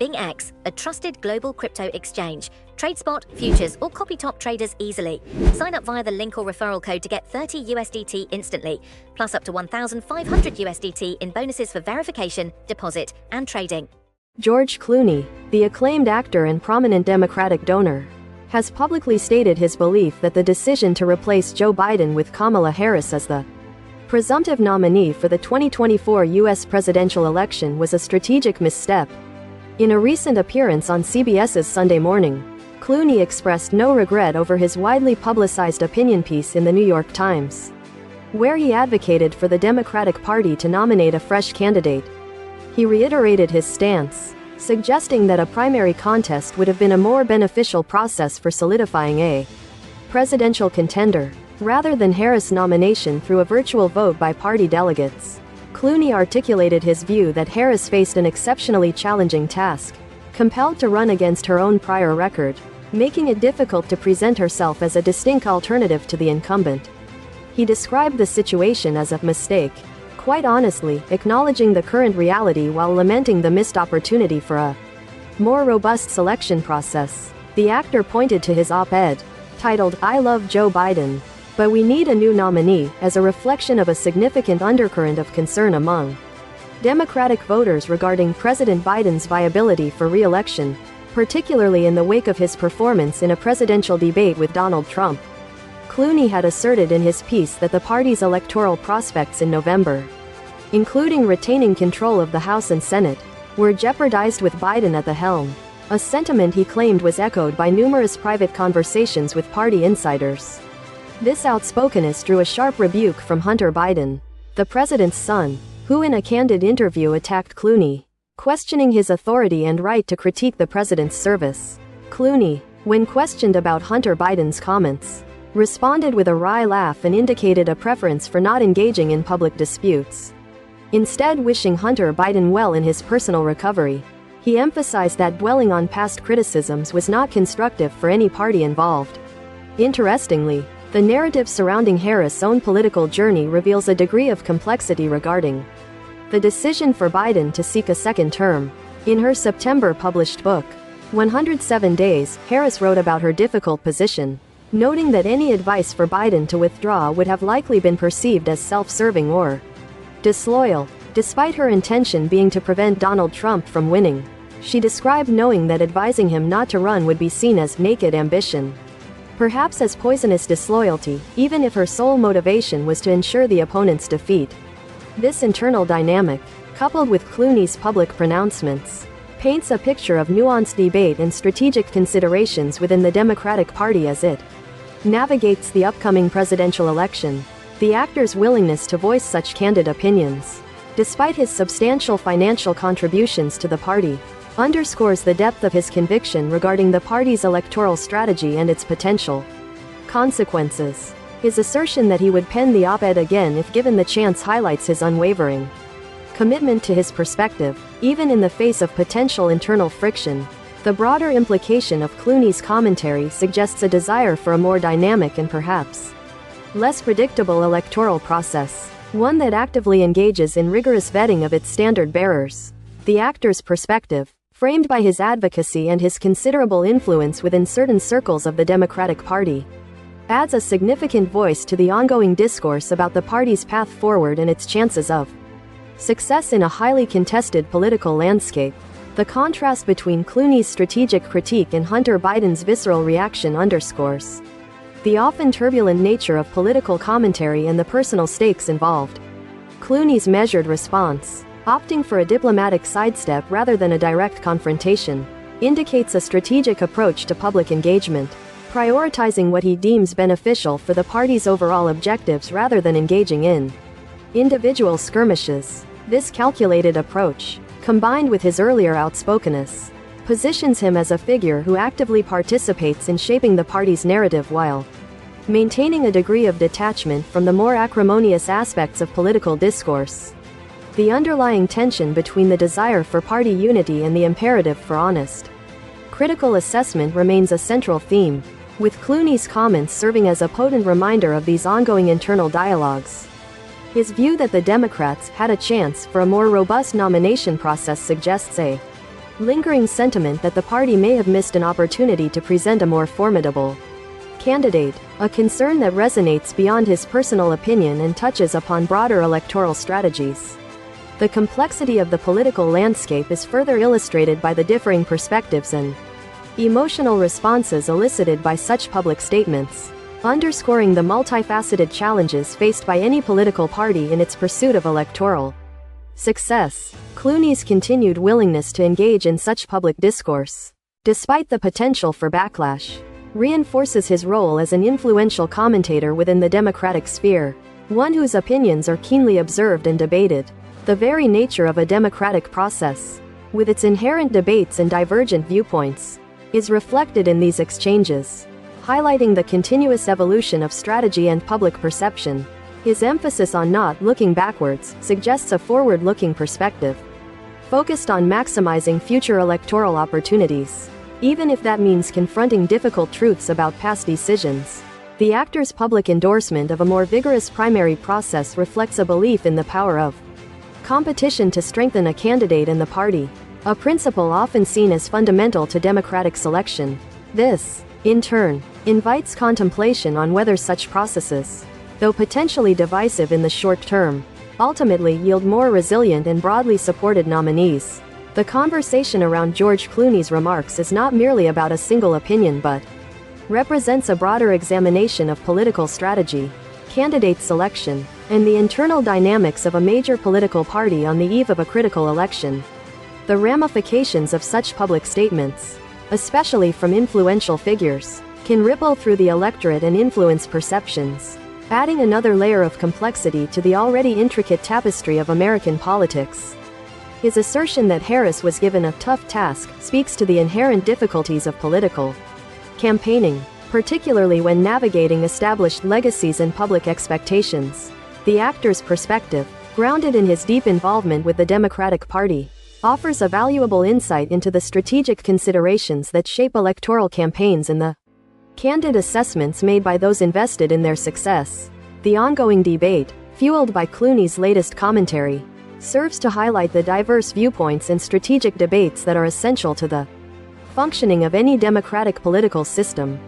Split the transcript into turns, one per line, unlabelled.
BingX, a trusted global crypto exchange. Trade spot, futures, or copy top traders easily. Sign up via the link or referral code to get 30 USDT instantly, plus up to 1,500 USDT in bonuses for verification, deposit, and trading.
George Clooney, the acclaimed actor and prominent Democratic donor, has publicly stated his belief that the decision to replace Joe Biden with Kamala Harris as the presumptive nominee for the 2024 U.S. presidential election was a strategic misstep. In a recent appearance on CBS's Sunday Morning, Clooney expressed no regret over his widely publicized opinion piece in the New York Times, where he advocated for the Democratic Party to nominate a fresh candidate. He reiterated his stance, suggesting that a primary contest would have been a more beneficial process for solidifying a presidential contender, rather than Harris' nomination through a virtual vote by party delegates. Clooney articulated his view that Harris faced an exceptionally challenging task, compelled to run against her own prior record, making it difficult to present herself as a distinct alternative to the incumbent. He described the situation as a mistake, quite honestly, acknowledging the current reality while lamenting the missed opportunity for a more robust selection process. The actor pointed to his op-ed, titled, "I Love Joe Biden, but we need a new nominee," as a reflection of a significant undercurrent of concern among Democratic voters regarding President Biden's viability for re-election, particularly in the wake of his performance in a presidential debate with Donald Trump. Clooney had asserted in his piece that the party's electoral prospects in November, including retaining control of the House and Senate, were jeopardized with Biden at the helm, a sentiment he claimed was echoed by numerous private conversations with party insiders. This outspokenness drew a sharp rebuke from Hunter Biden, the president's son, who in a candid interview attacked Clooney, questioning his authority and right to critique the president's service. Clooney, when questioned about Hunter Biden's comments, responded with a wry laugh and indicated a preference for not engaging in public disputes. Instead, wishing Hunter Biden well in his personal recovery, he emphasized that dwelling on past criticisms was not constructive for any party involved. Interestingly, the narrative surrounding Harris' own political journey reveals a degree of complexity regarding the decision for Biden to seek a second term. In her September published book, 107 Days, Harris wrote about her difficult position, noting that any advice for Biden to withdraw would have likely been perceived as self-serving or disloyal. Despite her intention being to prevent Donald Trump from winning, she described knowing that advising him not to run would be seen as naked ambition, perhaps as poisonous disloyalty, even if her sole motivation was to ensure the opponent's defeat. This internal dynamic, coupled with Clooney's public pronouncements, paints a picture of nuanced debate and strategic considerations within the Democratic Party as it navigates the upcoming presidential election. The actor's willingness to voice such candid opinions, despite his substantial financial contributions to the party, underscores the depth of his conviction regarding the party's electoral strategy and its potential consequences. His assertion that he would pen the op-ed again if given the chance highlights his unwavering commitment to his perspective, even in the face of potential internal friction. The broader implication of Clooney's commentary suggests a desire for a more dynamic and perhaps less predictable electoral process, one that actively engages in rigorous vetting of its standard-bearers. The actor's perspective, framed by his advocacy and his considerable influence within certain circles of the Democratic Party, adds a significant voice to the ongoing discourse about the party's path forward and its chances of success in a highly contested political landscape. The contrast between Clooney's strategic critique and Hunter Biden's visceral reaction underscores the often turbulent nature of political commentary and the personal stakes involved. Clooney's measured response, opting for a diplomatic sidestep rather than a direct confrontation, indicates a strategic approach to public engagement, prioritizing what he deems beneficial for the party's overall objectives rather than engaging in individual skirmishes. This calculated approach, combined with his earlier outspokenness, positions him as a figure who actively participates in shaping the party's narrative while maintaining a degree of detachment from the more acrimonious aspects of political discourse. The underlying tension between the desire for party unity and the imperative for honest, critical assessment remains a central theme, with Clooney's comments serving as a potent reminder of these ongoing internal dialogues. His view that the Democrats had a chance for a more robust nomination process suggests a lingering sentiment that the party may have missed an opportunity to present a more formidable candidate, a concern that resonates beyond his personal opinion and touches upon broader electoral strategies. The complexity of the political landscape is further illustrated by the differing perspectives and emotional responses elicited by such public statements, underscoring the multifaceted challenges faced by any political party in its pursuit of electoral success. Clooney's continued willingness to engage in such public discourse, despite the potential for backlash, reinforces his role as an influential commentator within the democratic sphere, one whose opinions are keenly observed and debated. The very nature of a democratic process, with its inherent debates and divergent viewpoints, is reflected in these exchanges, highlighting the continuous evolution of strategy and public perception. His emphasis on not looking backwards suggests a forward-looking perspective, focused on maximizing future electoral opportunities, even if that means confronting difficult truths about past decisions. The actor's public endorsement of a more vigorous primary process reflects a belief in the power of competition to strengthen a candidate and the party, a principle often seen as fundamental to democratic selection. This, in turn, invites contemplation on whether such processes, though potentially divisive in the short term, ultimately yield more resilient and broadly supported nominees. The conversation around George Clooney's remarks is not merely about a single opinion but represents a broader examination of political strategy, candidate selection, and the internal dynamics of a major political party on the eve of a critical election. The ramifications of such public statements, especially from influential figures, can ripple through the electorate and influence perceptions, adding another layer of complexity to the already intricate tapestry of American politics. His assertion that Harris was given a tough task speaks to the inherent difficulties of political campaigning, particularly when navigating established legacies and public expectations. The actor's perspective, grounded in his deep involvement with the Democratic Party, offers a valuable insight into the strategic considerations that shape electoral campaigns and the candid assessments made by those invested in their success. The ongoing debate, fueled by Clooney's latest commentary, serves to highlight the diverse viewpoints and strategic debates that are essential to the functioning of any democratic political system.